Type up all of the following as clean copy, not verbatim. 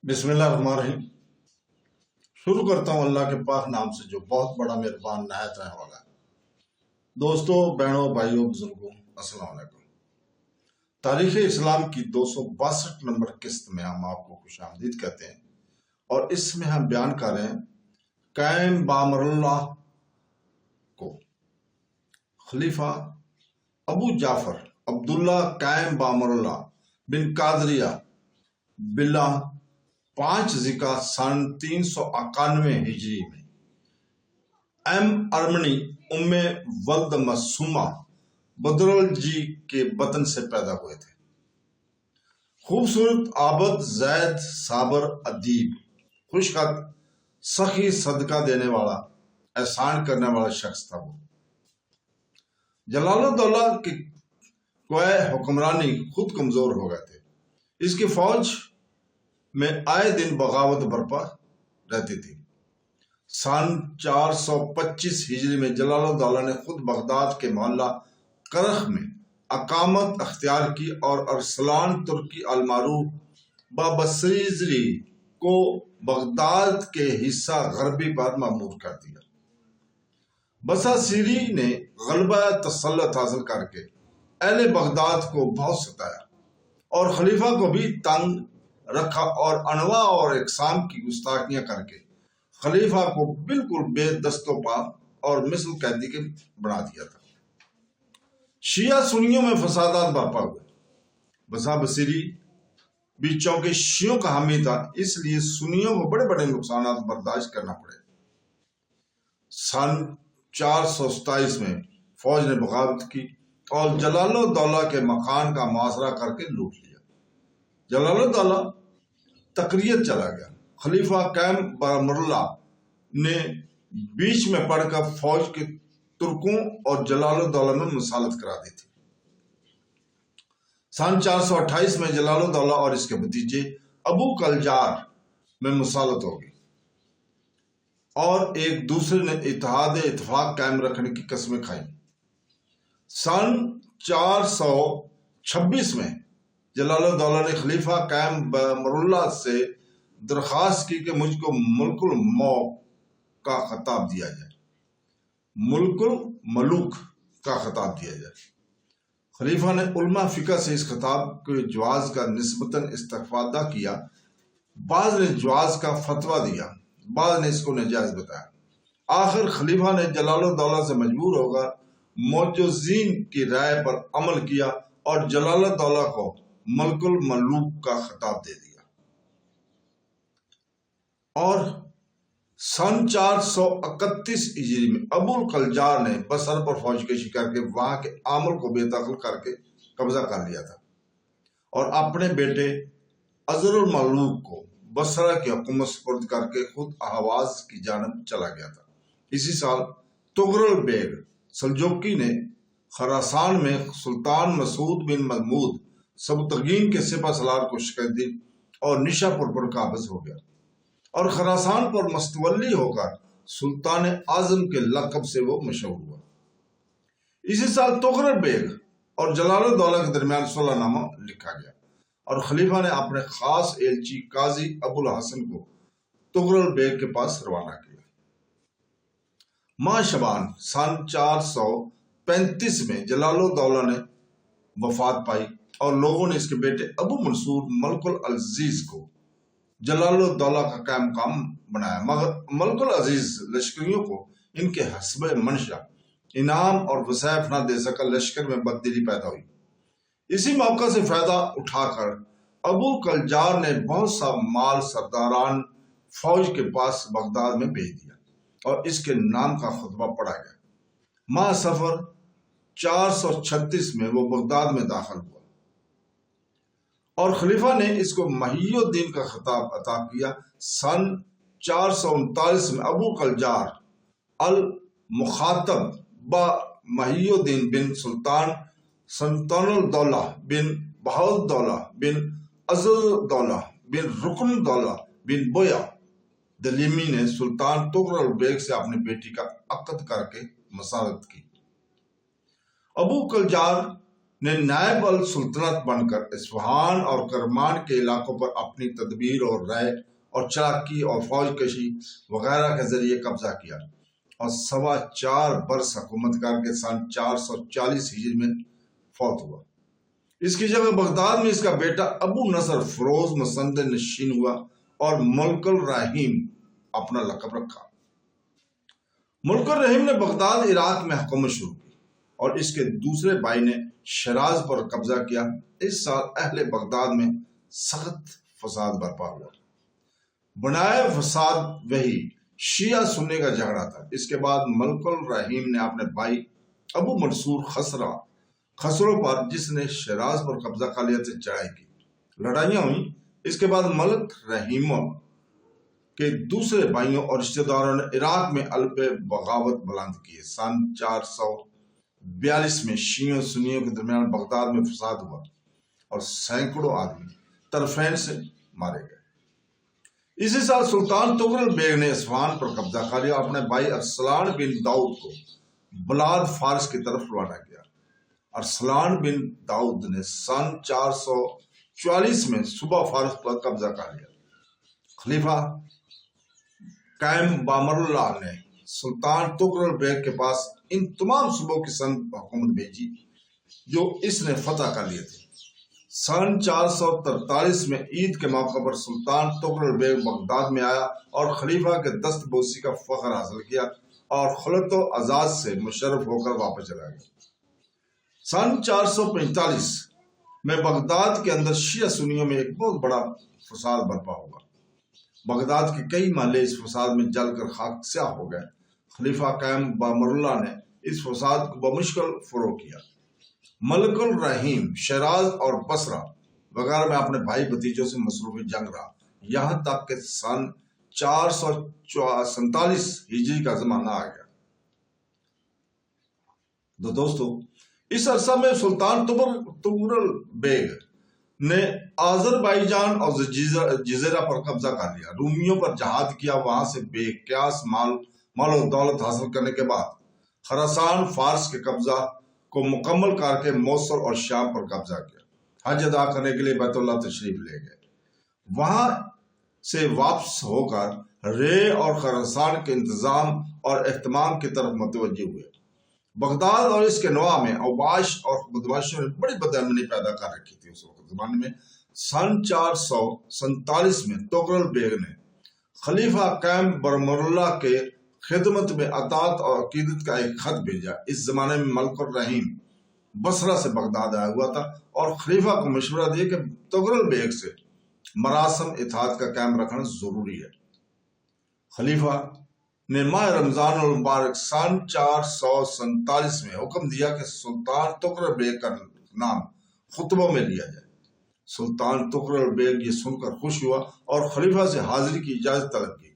بسم اللہ الرحمن الرحیم۔ شروع کرتا ہوں اللہ کے پاک نام سے جو بہت بڑا مہربان نہایت رحم والا ہے۔ دوستوں، بہنوں، بھائیوں، بزرگوں، السلام علیکم۔ تاریخ اسلام کی 262 نمبر قسط میں ہم آپ کو خوش آمدید کہتے ہیں، اور اس میں ہم بیان کر رہے ہیں قائم بامر اللہ کو۔ خلیفہ ابو جعفر عبداللہ قائم بامر اللہ بن قادریہ بلّہ 5 ذکا سن 391 ہجری میں ارمنی ولد مسومہ بدرالجی کے بطن سے پیدا ہوئے تھے۔ خوبصورت، عابد، زاہد، صابر، ادیب، خوشخط، سخی، صدقہ دینے والا، احسان کرنے والا شخص تھا وہ۔ جلال الدولہ کی کوئے حکمرانی خود کمزور ہو گئے تھے۔ اس کی فوج میں آئے دن بغاوت برپا رہتی تھی۔ سن 425 ہجری میں جلال الدولہ نے خود بغداد کے محلہ کرخ میں اقامت اختیار کی اور ارسلان ترکی المعروف بابسیزری کو بغداد کے حصہ غربی پر مأمور کر دیا۔ بساسیری نے غلبہ تسلط حاصل کر کے اہل بغداد کو بہت ستایا اور خلیفہ کو بھی تنگ رکھا اور انواع اور اقسام کی گستاخیاں کر کے خلیفہ کو بالکل بے دست و پا اور مثل قیدی کے بنا دیا تھا۔ شیعہ سنیوں میں فسادات برپا ہوئے۔ بسا بصیری بھی چونکہ شیعوں کا حامی تھا، اس لیے سنیوں کو بڑے بڑے نقصانات برداشت کرنا پڑے۔ سن 427 میں فوج نے بغاوت کی اور جلال الدولہ کے مکان کا محاصرہ کر کے لوٹ لیا۔ جلال الدولہ تقریت چلا گیا۔ خلیفہ قائم بامر اللہ نے بیچ میں پڑھ کر فوج کے ترکوں اور جلال الدولہ میں مصالحت کرا دی تھی۔ سن 428 میں جلال الدولہ اور اس کے بھتیجے ابو کلجار میں مصالحت ہو گئی اور ایک دوسرے نے اتفاق قائم رکھنے کی قسمیں کھائیں۔ سن 426 میں جلال الدولہ نے خلیفہ قائم بامر اللہ سے درخواست کی کہ مجھ کو ملک الملوک کا خطاب دیا جائے۔ ملک الملوک کا خطاب دیا جائے۔ خلیفہ نے علماء فقہ سے اس خطاب کے جواز کا نسبتاً استفادہ کیا۔ بعض نے جواز کا فتویٰ دیا، بعض نے اس کو ناجائز بتایا۔ آخر خلیفہ نے جلال الدولہ سے مجبور ہو کر موجوزین کی رائے پر عمل کیا اور جلال الدولہ کو ملک الملوک کا خطاب دے دیا۔ اور سن 431 ہجری میں ابو کلجار نے بصرہ پر فوج کشی کر کے وہاں کے عامل کو بے دخل کر کے قبضہ کر لیا تھا اور اپنے بیٹے عزر الملوک کو بصرہ کی حکومت سپرد کر کے خود اہواز کی جانب چلا گیا تھا۔ اسی سال تغرل بیگ سلجوقی نے خراسان میں سلطان مسعود بن محمود سبکتگین کے سپہ سالار کو شکست دی اور نیشا پور پر قابض ہو گیا اور خراسان پر مستولی ہو کر سلطان اعظم کے لقب سے وہ مشہور ہوا۔ اسی سال تغرل بیگ اور جلال الدولہ کے درمیان صلح نامہ لکھا گیا اور خلیفہ نے اپنے خاص ایلچی قاضی ابو الحسن کو تغرل بیگ کے پاس روانہ کیا۔ ماہ شعبان سن 435 میں جلال الدولہ نے وفات پائی اور لوگوں نے اس کے بیٹے ابو منصور ملک العزیز کو جلال الدولہ کا قائم مقام بنایا، مگر ملک العزیز لشکریوں کو ان کے حسب منشا انعام اور وظائف نہ دے سکا۔ لشکر میں بددلی پیدا ہوئی۔ اسی موقع سے فائدہ اٹھا کر ابو کلجار نے بہت سا مال سرداران فوج کے پاس بغداد میں بھیج دیا اور اس کے نام کا خطبہ پڑھا گیا۔ ماہ صفر 436 میں وہ بغداد میں داخل ہوا اور خلیفہ نے اس کو محی الدین کا خطاب عطا کیا۔ سن 439 میں ابو کلجار المخاطب با محی الدین بن سلطان الدولہ بن بہاءالدولہ بن عزیز الدولہ بن رکن الدولہ بن بویا دلیمی نے سلطان تغرل بیگ سے اپنی بیٹی کا عقد کر کے مصالحت کی۔ ابو کلجار نے نائب السلطنت بن کر اصفہان اور کرمان کے علاقوں پر اپنی تدبیر اور رائے اور چالاکی اور فوج کشی وغیرہ کے ذریعے قبضہ کیا اور 4.25 برس حکومت کر کے سن 440 ہجری میں فوت ہوا۔ اس کی جگہ بغداد میں اس کا بیٹا ابو نصر فروز مسند نشین ہوا اور ملک الرحیم اپنا لقب رکھا۔ ملک الرحیم نے بغداد عراق میں حکومت شروع کی اور اس کے دوسرے بھائی نے شیراز پر قبضہ کیا۔ اس سال اہل بغداد میں سخت فساد برپا ہوا۔ بنائے فساد وہی شیعہ سنی کا جھگڑا تھا۔ اس کے بعد ملک الرحیم نے اپنے بھائی ابو منصور خسرو پر، جس نے شیراز پر قبضہ کر لیا تھا، چڑھائی کی۔ لڑائیاں ہوئیں۔ اس کے بعد ملک رحیموں کے دوسرے بھائیوں اور رشتہ داروں نے عراق میں علب بغاوت بلند کیے۔ سن 442 میں شیعوں سنیوں کے درمیان بغداد میں فساد ہوا اور سینکڑوں آدمی طرفین سے مارے گئے۔ اسی سال سلطان تغرل بیگ نے اصفہان پر قبضہ کر لیا اور اپنے بھائی ارسلان بن داؤد کو بلاد فارس کی طرف روانہ کیا۔ ارسلان بن داؤد نے سن 444 میں صوبہ فارس پر قبضہ کر لیا۔ خلیفہ قائم بامر اللہ نے سلطان تغرل بیگ کے پاس ان تمام صوبوں کی سند حکومت بھیجی جو اس نے فتح کر لیے تھے۔ سن 443 میں عید کے موقع پر سلطان تغرل بیگ بغداد میں آیا اور خلیفہ کے دست بوسی کا فخر حاصل کیا اور خلط و اعزاز سے مشرف ہو کر واپس چلا گیا۔ سن 445 میں بغداد کے اندر شیعہ سنیوں میں ایک بہت بڑا فساد برپا ہوا۔ بغداد کے کئی محلے اس فساد میں جل کر خاک سیاہ ہو گئے۔ خلیفہ قائم بامر اللہ نے اس فساد کو بمشکل فروغ کیا۔ ملک الرحیم شیراز اور بصرہ وغیرہ میں اپنے بھائی بھتیجوں سے مصروف جنگ رہا، یہاں تک کہ سن 447 ہجری کا زمانہ آ گیا۔ دوستو، اس عرصہ میں سلطان تغرل بیگ نے آذربائیجان اور جزیرہ پر قبضہ کر لیا، رومیوں پر جہاد کیا، وہاں سے بے قیاس مال و دولت حاصل کرنے کے بعد خراسان فارس کے قبضہ کو مکمل کر کے موصل اور شام پر قبضہ کیا۔ حج ادا کرنے کے لیے بیت اللہ تشریف لے گئے۔ وہاں سے واپس ہو کر رے اور خراسان کے انتظام اور اہتمام کی طرف متوجہ ہوئے۔ بغداد اور اس کے نواح میں اوباش اور بدماشوں نے بڑی بدامنی پیدا کر رکھی تھی اس وقت زمانے میں۔ سن 447 میں تغرل بیگ نے خلیفہ قائم بامر اللہ کے خدمت میں اطاعت اور عقیدت کا ایک خط بھیجا۔ اس زمانے میں ملک الرحیم بصرہ سے بغداد آیا ہوا تھا اور خلیفہ کو مشورہ دیا کہ تغرل بیگ سے مراسم اطاعت کا قائم رکھنا ضروری ہے۔ خلیفہ نے ماہ رمضان المبارک سن 447 میں حکم دیا کہ سلطان تغرل بیگ کا نام خطبوں میں لیا جائے۔ سلطان تغرل بیگ یہ سن کر خوش ہوا اور خلیفہ سے حاضری کی اجازت طلب کی۔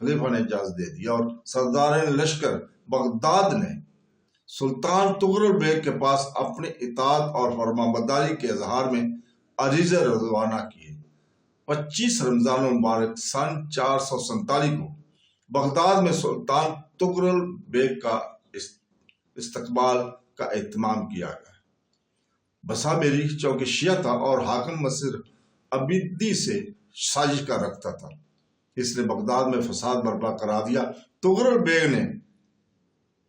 خلیفہ نے اجازت دے دیا اور سرداران لشکر بغداد نے سلطان تغرل بیگ کے پاس اپنی اطاعت اور فرمانبرداری کے اظہار میں عریضے روانہ کیے۔ 25 رمضان المبارک سن 447 کو بغداد میں سلطان تغرل بیگ کا استقبال کا اہتمام کیا گیا۔ بسا میری چونکہ شیعہ تھا اور حاکم مصر عبیدی سے سازش کر رکھتا تھا، اس نے بغداد میں فساد برپا کرا دیا۔ تغرل بیگ نے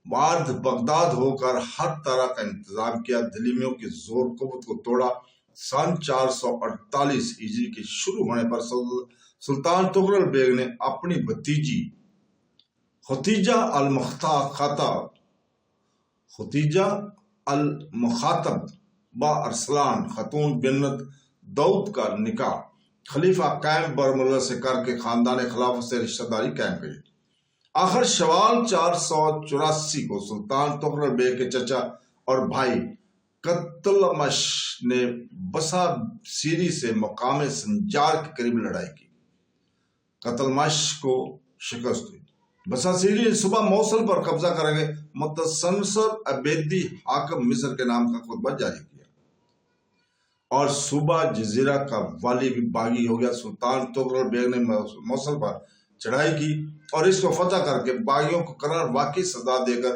وارد بغداد ہو کر ہر طرح کا انتظام کیا، دلیمیوں کی زور قوت کو توڑا۔ سن 448 ہجری کے شروع ہونے پر سلطان تغرل بیگ نے اپنی بھتیجی ختیجہ المخاطب با ارسلان خاتون بنت داؤد کا نکاح خلیفہ قائم بامر اللہ سے کر کے خاندان خلافت سے رشتہ داری قائم کی۔ آخر شوال 484 کو سلطان تغرل بیگ کے چچا اور بھائی قتلمش نے بسا سیری سے مقام سنجار کے قریب لڑائی کی۔ قتلمش کو شکست ہوئی۔ بسا سیری نے صبح موصل پر قبضہ کر کے متصنصر عبیدی حاکم مصر کے نام کا خطبہ جاری کیا اور صوبہ جزیرہ کا والی بھی باغی ہو گیا۔ سلطان تغرل بیگ نے موصل پر چڑھائی کی اور اس کو فتح کر کے باغیوں کو قرار واقعی سزا دے کر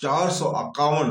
451